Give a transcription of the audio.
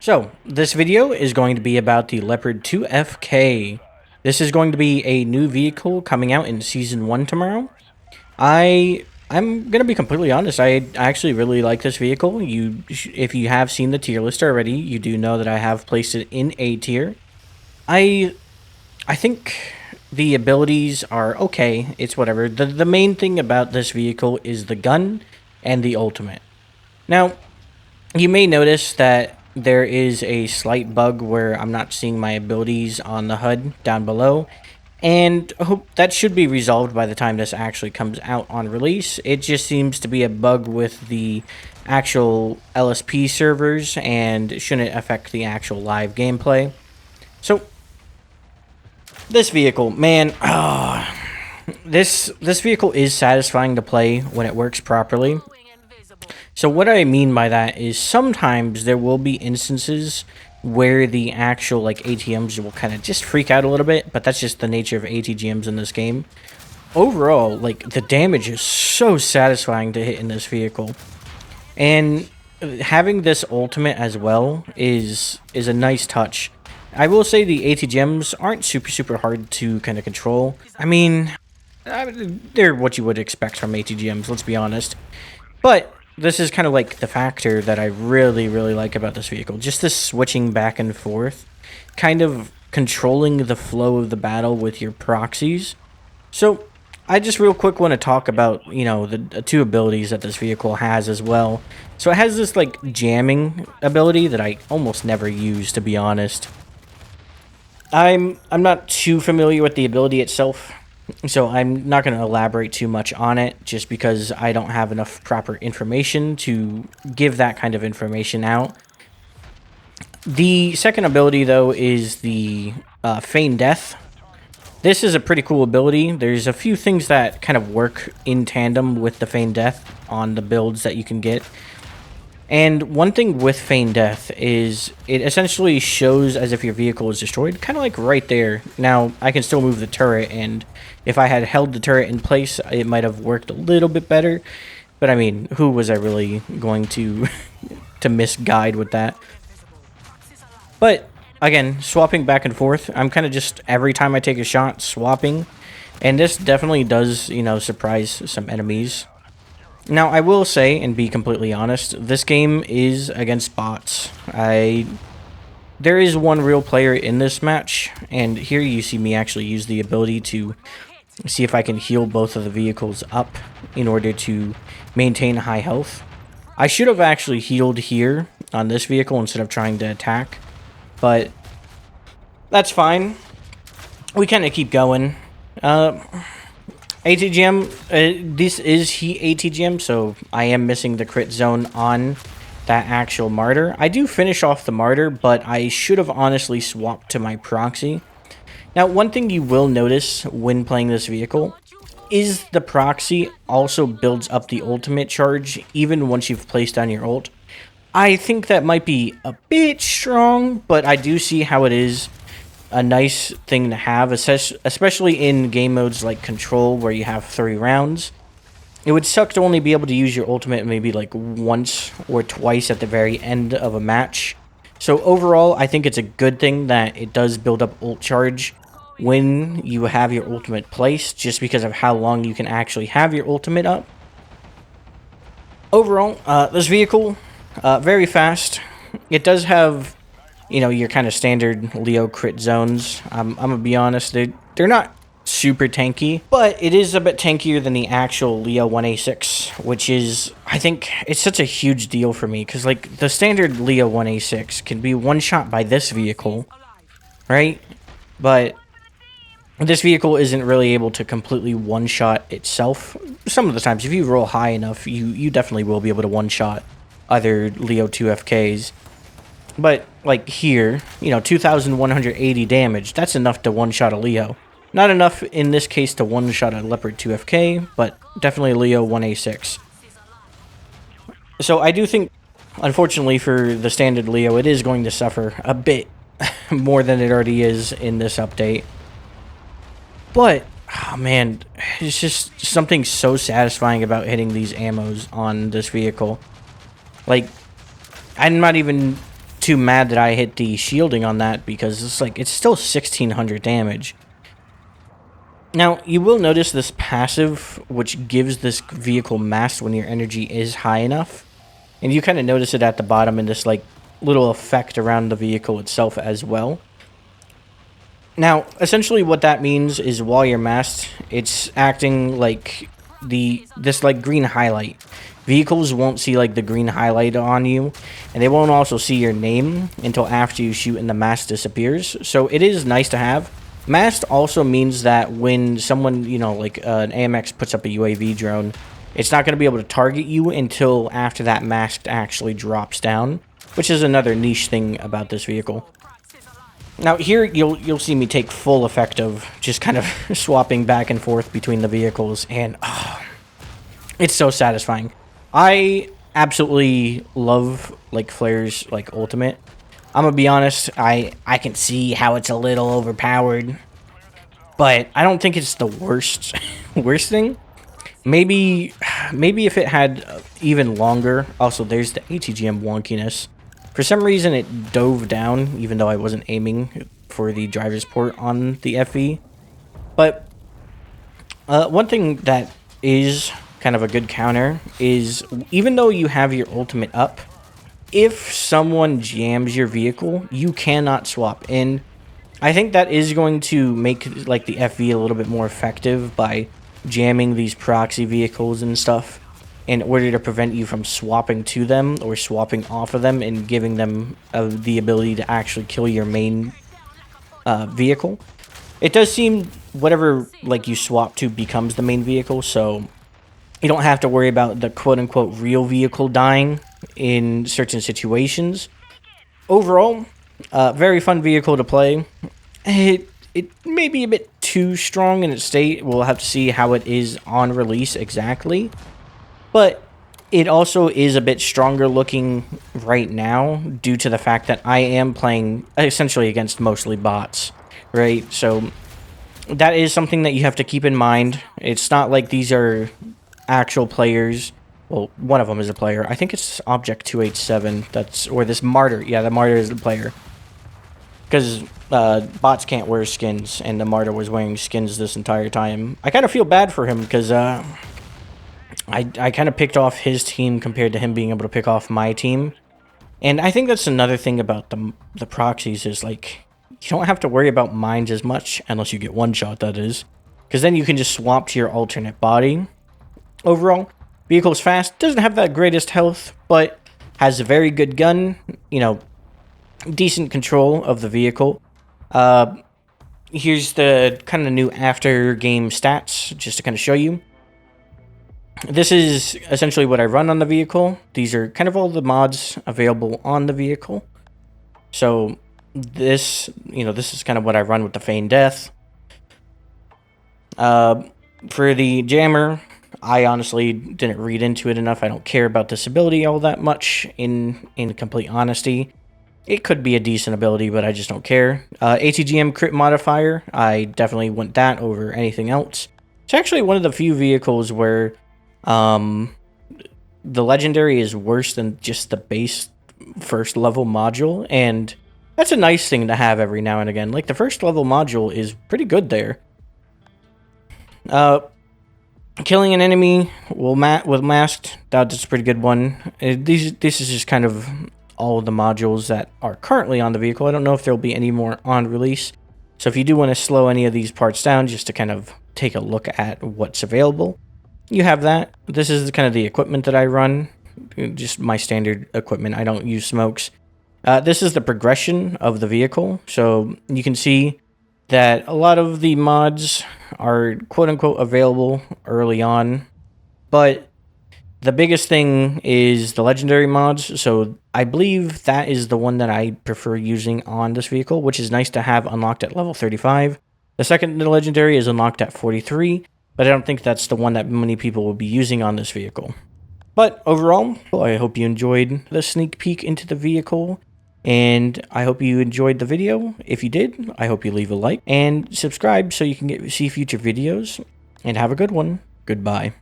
So, this video is going to be about the Leopard 2FK. This is going to be a new vehicle coming out in Season 1 tomorrow. I'm going to be completely honest, I actually really like this vehicle. If you have seen the tier list already, you do know that I have placed it in A tier. I I think the abilities are okay, it's whatever. The main thing about this vehicle is the gun and the ultimate. Now, you may notice that there is a slight bug where I'm not seeing my abilities on the HUD down below, and hope that should be resolved by the time this actually comes out on release. It just seems to be a bug with the actual LSP servers and shouldn't affect the actual live gameplay. So this vehicle, man, this vehicle is satisfying to play when it works properly. So what I mean by that is sometimes there will be instances where the actual like ATMs will kind of just freak out a little bit, but that's just the nature of ATGMs in this game. Overall, like the damage is so satisfying to hit in this vehicle. And having this ultimate as well is a nice touch. I will say the ATGMs aren't super hard to kind of control. I mean, they're what you would expect from ATGMs, let's be honest. But this is kind of like the factor that I really like about this vehicle. Just this switching back and forth, kind of controlling the flow of the battle with your proxies. So I just real quick want to talk about, the two abilities that this vehicle has as well. So it has this like jamming ability that I almost never use, to be honest. I'm not too familiar with the ability itself, so I'm not going to elaborate too much on it just because I don't have enough proper information to give that kind of information out. The second ability, though, is the Feign Death. This is a pretty cool ability. There's a few things that kind of work in tandem with the Feign Death on the builds that you can get. And one thing with Feign Death is it essentially shows as if your vehicle is destroyed, kind of like right there. Now, I can still move the turret, and if I had held the turret in place, it might have worked a little bit better. But I mean, who was I really going to to misguide with that? But again, swapping back and forth, I'm kind of just every time I take a shot, swapping. And this definitely does, surprise some enemies. Now, I will say, and be completely honest, this game is against bots. There is one real player in this match, and here you see me actually use the ability to see if I can heal both of the vehicles up in order to maintain high health. I should have actually healed here on this vehicle instead of trying to attack, but that's fine. We kind of keep going. ATGM, this is Heat ATGM, so I am missing the crit zone on that actual martyr. I do finish off the martyr, but I should have honestly swapped to my proxy. Now, one thing you will notice when playing this vehicle is the proxy also builds up the ultimate charge even once you've placed down your ult. I think that might be a bit strong, but I do see how it is a nice thing to have, especially in game modes like Control, where you have 3 rounds. It would suck to only be able to use your ultimate maybe like once or twice at the very end of a match. So overall, I think it's a good thing that it does build up ult charge when you have your ultimate placed, just because of how long you can actually have your ultimate up. Overall, this vehicle, very fast. It does have your kind of standard Leo crit zones. I'm gonna be honest, they're not super tanky, but it is a bit tankier than the actual Leo 1A6, which is, I think, it's such a huge deal for me, because like the standard Leo 1A6 can be one shot by this vehicle, right? But this vehicle isn't really able to completely one shot itself. Some of the times, if you roll high enough, you definitely will be able to one shot other Leo 2FKs. But, like, here, 2,180 damage, that's enough to one-shot a Leo. Not enough, in this case, to one-shot a Leopard 2FK, but definitely Leo 1A6. So I do think, unfortunately for the standard Leo, it is going to suffer a bit more than it already is in this update. But, oh man, it's just something so satisfying about hitting these ammos on this vehicle. Like, I'm not even too mad that I hit the shielding on that because it's like it's still 1600 damage. Now, you will notice this passive, which gives this vehicle mass when your energy is high enough. And you kind of notice it at the bottom in this, like, little effect around the vehicle itself as well. Now, essentially what that means is while you're masked, it's acting like this green highlight. Vehicles won't see, like, the green highlight on you, and they won't also see your name until after you shoot and the mask disappears. So it is nice to have. Masked also means that when someone, you know, like an AMX puts up a UAV drone, it's not going to be able to target you until after that mask actually drops down, which is another niche thing about this vehicle. Now here you'll see me take full effect of just kind of swapping back and forth between the vehicles, and it's so satisfying. I absolutely love like Flare's like ultimate. I'm gonna be honest, I can see how it's a little overpowered, but I don't think it's the worst thing. Maybe if it had even longer. Also, there's the ATGM wonkiness. For some reason, it dove down, even though I wasn't aiming for the driver's port on the FE. But one thing that is kind of a good counter is even though you have your ultimate up, if someone jams your vehicle, you cannot swap in. I think that is going to make like the FV a little bit more effective by jamming these proxy vehicles and stuff in order to prevent you from swapping to them or swapping off of them and giving them the ability to actually kill your main vehicle. It does seem whatever like you swap to becomes the main vehicle, so you don't have to worry about the quote-unquote real vehicle dying in certain situations. Overall, very fun vehicle to play. It may be a bit too strong in its state. We'll have to see how it is on release exactly. But it also is a bit stronger looking right now due to the fact that I am playing essentially against mostly bots, right? So that is something that you have to keep in mind. It's not like these are actual players. Well, one of them is a player. I think it's Object 287. Or this Martyr. Yeah, the Martyr is the player. Because bots can't wear skins, and the Martyr was wearing skins this entire time. I kind of feel bad for him because I kind of picked off his team compared to him being able to pick off my team. And I think that's another thing about the proxies is like you don't have to worry about mines as much unless you get one shot, that is. Because then you can just swap to your alternate body. Overall, vehicle's fast, doesn't have that greatest health, but has a very good gun, you know, decent control of the vehicle. Here's the kind of new after game stats, just to kind of show you. This is essentially what I run on the vehicle. These are kind of all the mods available on the vehicle. So this, you know, this is kind of what I run with the Feigned Death. For the jammer, I honestly didn't read into it enough. I don't care about this ability all that much, in complete honesty. It could be a decent ability, but I just don't care. ATGM crit modifier, I definitely want that over anything else. It's actually one of the few vehicles where the legendary is worse than just the base first level module, and that's a nice thing to have every now and again. Like, the first level module is pretty good there. Killing an enemy with masked, that's a pretty good one. This is just kind of all of the modules that are currently on the vehicle. I don't know if there'll be any more on release. So if you do want to slow any of these parts down just to kind of take a look at what's available, you have that. This is kind of the equipment that I run. Just my standard equipment. I don't use smokes. This is the progression of the vehicle. So you can see that a lot of the mods are quote-unquote available early on, but the biggest thing is the legendary mods. So I believe that is the one that I prefer using on this vehicle, which is nice to have unlocked at level 35. The second legendary is unlocked at 43, but I don't think that's the one that many people will be using on this vehicle. But overall, I hope you enjoyed the sneak peek into the vehicle, and I hope you enjoyed the video. If you did, I hope you leave a like and subscribe so you can see future videos, and have a good one. Goodbye.